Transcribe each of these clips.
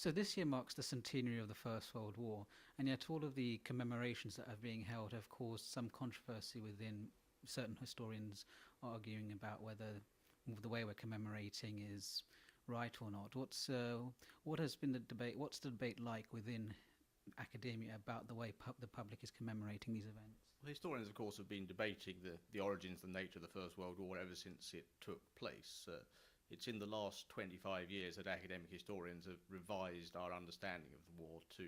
So this year marks the centenary of the First World War, and yet all of the commemorations that are being held have caused some controversy within certain historians arguing about whether the way we're commemorating is right or not. What has been the debate? What's the debate like within academia about the way the public is commemorating these events? Well, historians, of course, have been debating the origins and nature of the First World War ever since it took place. It's in the last 25 years that academic historians have revised our understanding of the war to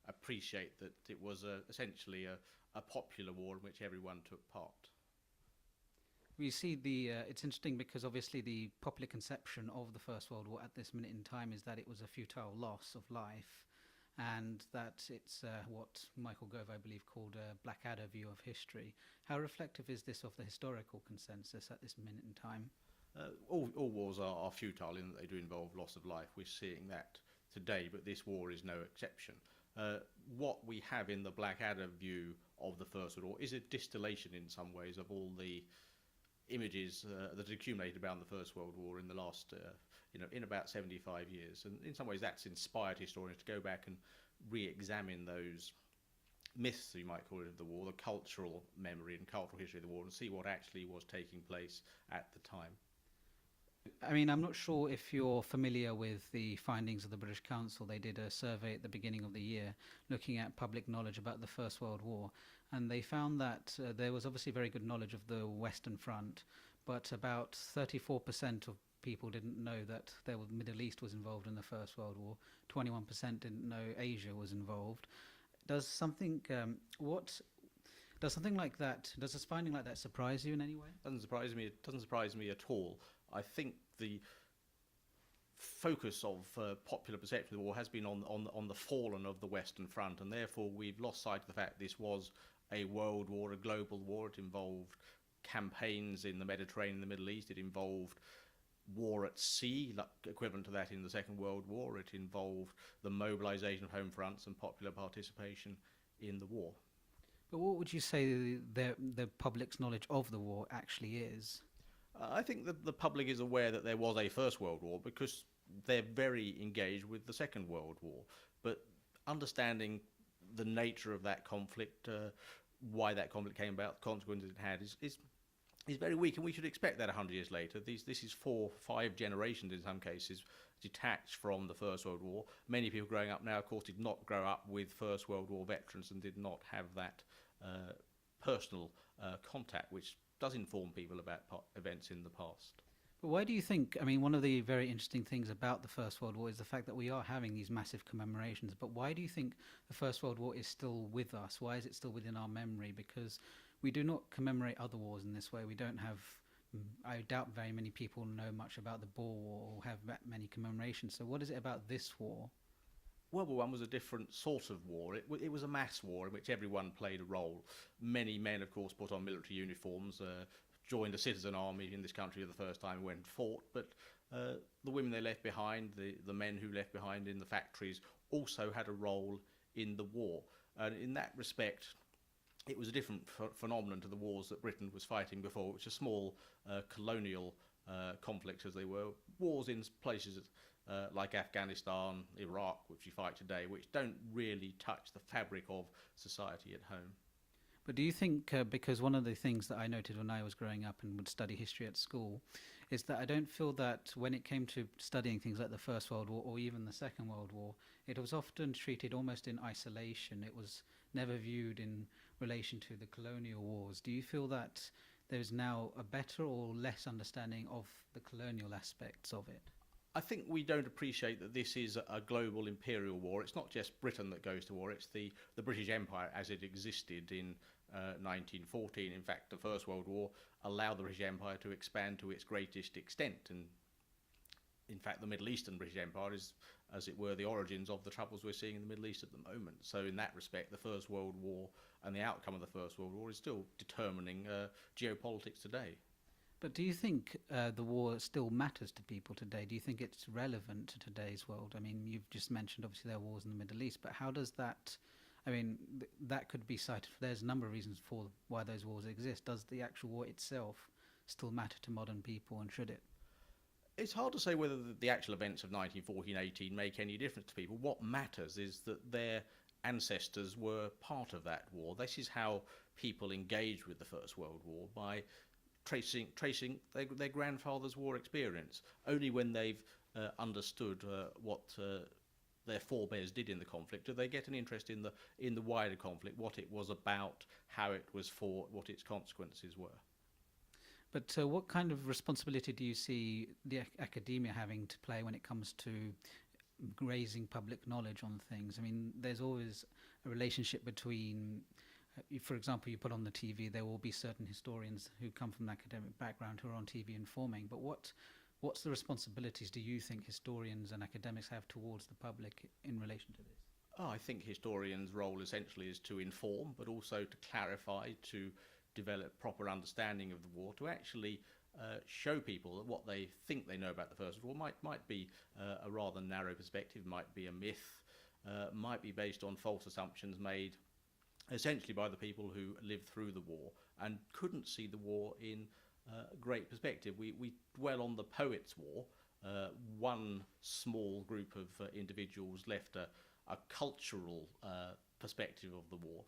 appreciate that it was essentially a popular war in which everyone took part. We see it's interesting because obviously the popular conception of the First World War at this minute in time is that it was a futile loss of life, and that it's what Michael Gove, I believe, called a Blackadder view of history. How reflective is this of the historical consensus at this minute in time? All wars are futile in that they do involve loss of life. We're seeing that today, but this war is no exception. What we have in the Blackadder view of the First World War is a distillation in some ways of all the images that accumulated around the First World War in the last, in about 75 years. And in some ways that's inspired historians to go back and re-examine those myths, you might call it, of the war, the cultural memory and cultural history of the war, and see what actually was taking place at the time. I mean, I'm not sure if you're familiar with the findings of the British Council. They did a survey at the beginning of the year looking at public knowledge about the First World War, and they found that there was obviously very good knowledge of the Western Front, but about 34% of people didn't know that the Middle East was involved in the First World War. 21% didn't know Asia was involved. Does something like that, does a finding like that surprise you in any way? Doesn't surprise me. It doesn't surprise me at all. I think the focus of popular perception of the war has been on the fallen of the Western Front, and therefore we've lost sight of the fact this was a world war, a global war. It involved campaigns in the Mediterranean and the Middle East. It involved war at sea, equivalent to that in the Second World War. It involved the mobilization of home fronts and popular participation in the war. But what would you say the public's knowledge of the war actually is? I think that the public is aware that there was a First World War because they're very engaged with the Second World War. But understanding the nature of that conflict, why that conflict came about, the consequences it had, is very weak, and we should expect that 100 years later. This is 4, 5 generations in some cases detached from the First World War. Many people growing up now, of course, did not grow up with First World War veterans and did not have that personal contact, which does inform people about events in the past. But why do you think, I mean, one of the very interesting things about the First World War is the fact that we are having these massive commemorations, but why do you think the First World War is still with us? Why is it still within our memory? Because we do not commemorate other wars in this way. We don't have, I doubt very many people know much about the Boer War or have that many commemorations. So what is it about this war? World War I was a different sort of war. It was a mass war in which everyone played a role. Many men, of course, put on military uniforms, joined a citizen army in this country for the first time, went and fought. But the women they left behind, the men who left behind in the factories, also had a role in the war. And in that respect, it was a different phenomenon to the wars that Britain was fighting before, which are small colonial conflicts as they were. Wars in places like Afghanistan, Iraq, which we fight today, which don't really touch the fabric of society at home. But do you think, because one of the things that I noted when I was growing up and would study history at school, is that I don't feel that when it came to studying things like the First World War or even the Second World War, it was often treated almost in isolation. It was never viewed in relation to the colonial wars. Do you feel that there is now a better or less understanding of the colonial aspects of it? I think we don't appreciate that this is a global imperial war. It's not just Britain that goes to war, it's the British Empire as it existed in 1914. In fact, the First World War allowed the British Empire to expand to its greatest extent. And in fact, the Middle Eastern British Empire is, as it were, the origins of the troubles we're seeing in the Middle East at the moment. So in that respect, the First World War and the outcome of the First World War is still determining geopolitics today. But do you think the war still matters to people today? Do you think it's relevant to today's world? I mean, you've just mentioned obviously there are wars in the Middle East, but how does that, I mean, that could be cited. There's a number of reasons for why those wars exist. Does the actual war itself still matter to modern people, and should it? It's hard to say whether the actual events of 1914-18 make any difference to people. What matters is that their ancestors were part of that war. This is how people engaged with the First World War, by tracing their grandfather's war experience. Only when they've understood what their forebears did in the conflict do they get an interest in the wider conflict, what it was about, how it was fought, what its consequences were. But what kind of responsibility do you see the academia having to play when it comes to raising public knowledge on things? I mean, there's always a relationship between, for example, you put on the TV, there will be certain historians who come from an academic background who are on TV informing, but what's the responsibilities do you think historians and academics have towards the public in relation to this? Oh, I think historians' role essentially is to inform, but also to clarify, to develop proper understanding of the war, to actually show people that what they think they know about the First World War might be a rather narrow perspective, might be a myth, might be based on false assumptions made essentially by the people who lived through the war and couldn't see the war in great perspective. We dwell on the Poets' War. One small group of individuals left a cultural perspective of the war.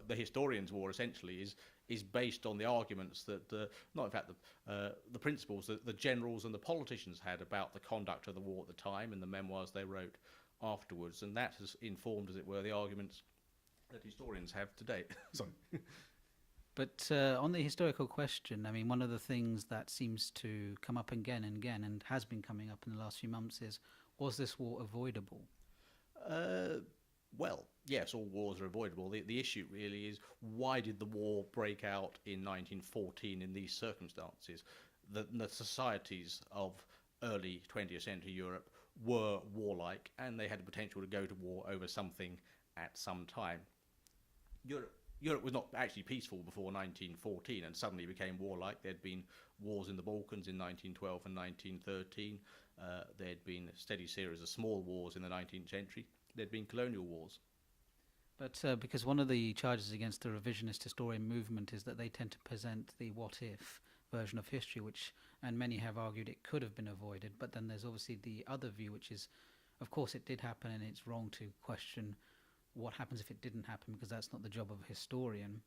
The historians' war essentially is based on the arguments that, not in fact the principles that the generals and the politicians had about the conduct of the war at the time and the memoirs they wrote afterwards, and that has informed, as it were, the arguments that historians have today. Sorry. But on the historical question, I mean, one of the things that seems to come up again and again, and has been coming up in the last few months, is, was this war avoidable? Well, yes, all wars are avoidable. The issue really is, why did the war break out in 1914 in these circumstances? The societies of early 20th century Europe were warlike, and they had the potential to go to war over something at some time. Europe was not actually peaceful before 1914 and suddenly became warlike. There'd been wars in the Balkans in 1912 and 1913. There'd been a steady series of small wars in the 19th century. There'd been colonial wars. But because one of the charges against the revisionist historian movement is that they tend to present the what-if version of history, which, and many have argued, it could have been avoided. But then there's obviously the other view, which is, of course, it did happen, and it's wrong to question what happens if it didn't happen, because that's not the job of a historian.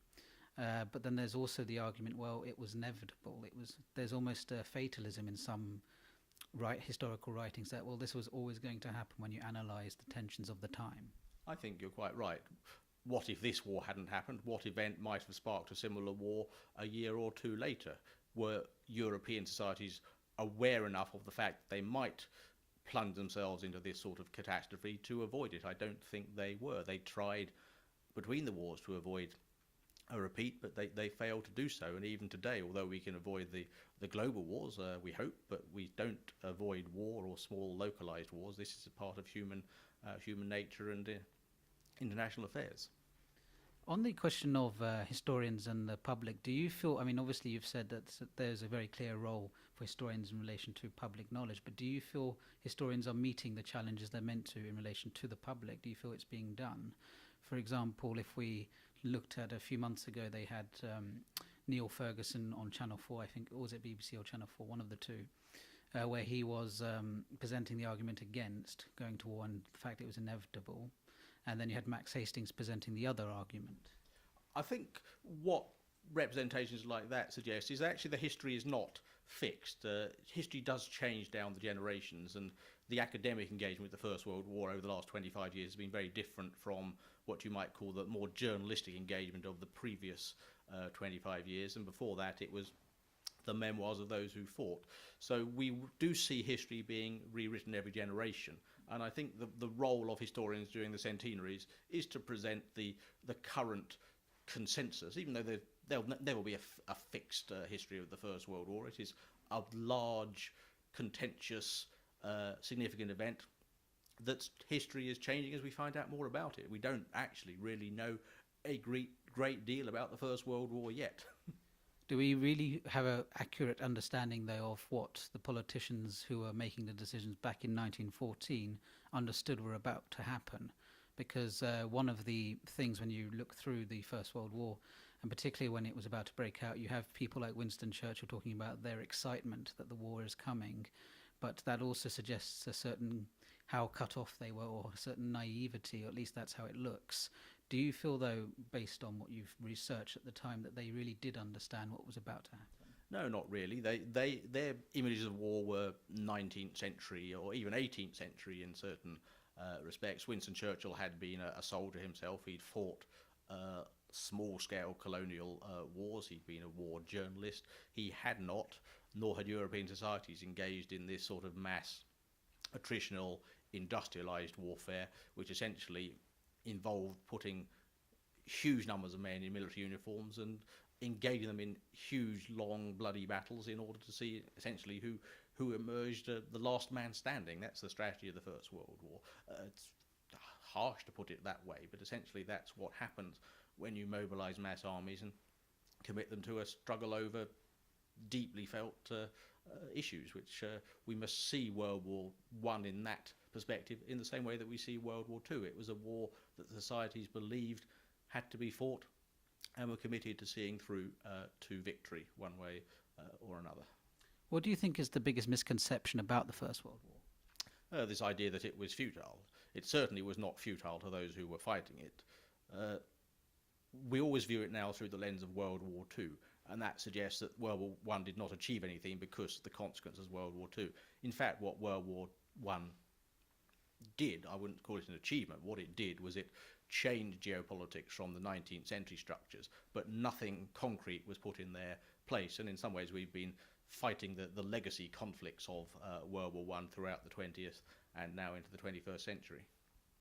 But then there's also the argument, well, it was inevitable. There's almost a fatalism in some historical writings that, well, this was always going to happen when you analyse the tensions of the time. I think you're quite right. What if this war hadn't happened? What event might have sparked a similar war a year or two later? Were European societies aware enough of the fact that they might plunge themselves into this sort of catastrophe to avoid it? I don't think they were. They tried between the wars to avoid a repeat, but they failed to do so. And even today, although we can avoid the global wars, we hope, but we don't avoid war or small localized wars. This is a part of human nature and international affairs. On the question of historians and the public, do you feel, I mean, obviously you've said that there's a very clear role for historians in relation to public knowledge, but do you feel historians are meeting the challenges they're meant to in relation to the public? Do you feel it's being done? For example, if we looked at a few months ago, they had Neil Ferguson on Channel 4, I think, or was it BBC or Channel 4, one of the two, where he was presenting the argument against going to war and the fact it was inevitable. And then you had Max Hastings presenting the other argument. I think what representations like that suggest is actually the history is not fixed. History does change down the generations, and the academic engagement with the First World War over the last 25 years has been very different from what you might call the more journalistic engagement of the previous 25 years. And before that, it was the memoirs of those who fought. So we do see history being rewritten every generation. And I think the role of historians during the centenaries is to present the current consensus, even though there'll never be a fixed history of the First World War. It is a large, contentious, significant event that history is changing as we find out more about it. We don't actually really know a great deal about the First World War yet. Do we really have an accurate understanding, though, of what the politicians who were making the decisions back in 1914 understood were about to happen? Because one of the things when you look through the First World War, and particularly when it was about to break out, you have people like Winston Churchill talking about their excitement that the war is coming, but that also suggests a certain how cut off they were, or a certain naivety, or at least that's how it looks. Do you feel, though, based on what you've researched at the time, that they really did understand what was about to happen? No, not really. Their images of war were 19th century or even 18th century in certain respects. Winston Churchill had been a soldier himself. He'd fought small-scale colonial wars. He'd been a war journalist. He had not, nor had European societies, engaged in this sort of mass attritional industrialized warfare, which essentially involved putting huge numbers of men in military uniforms and engaging them in huge, long, bloody battles in order to see essentially who emerged the last man standing. That's the strategy of the First World War. It's harsh to put it that way, but essentially that's what happens when you mobilize mass armies and commit them to a struggle over deeply felt issues, which we must see World War One in that perspective, in the same way that we see World War Two. It was a war that the societies believed had to be fought and were committed to seeing through to victory, one way or another. What do you think is the biggest misconception about the First World War? This idea that it was futile. It certainly was not futile to those who were fighting it. We always view it now through the lens of World War Two, and that suggests that World War One did not achieve anything because of the consequences of World War Two. In fact, what World War One did, I wouldn't call it an achievement. What it did was it changed geopolitics from the 19th century structures, but nothing concrete was put in their place. And in some ways, we've been fighting the legacy conflicts of World War One throughout the 20th and now into the 21st century.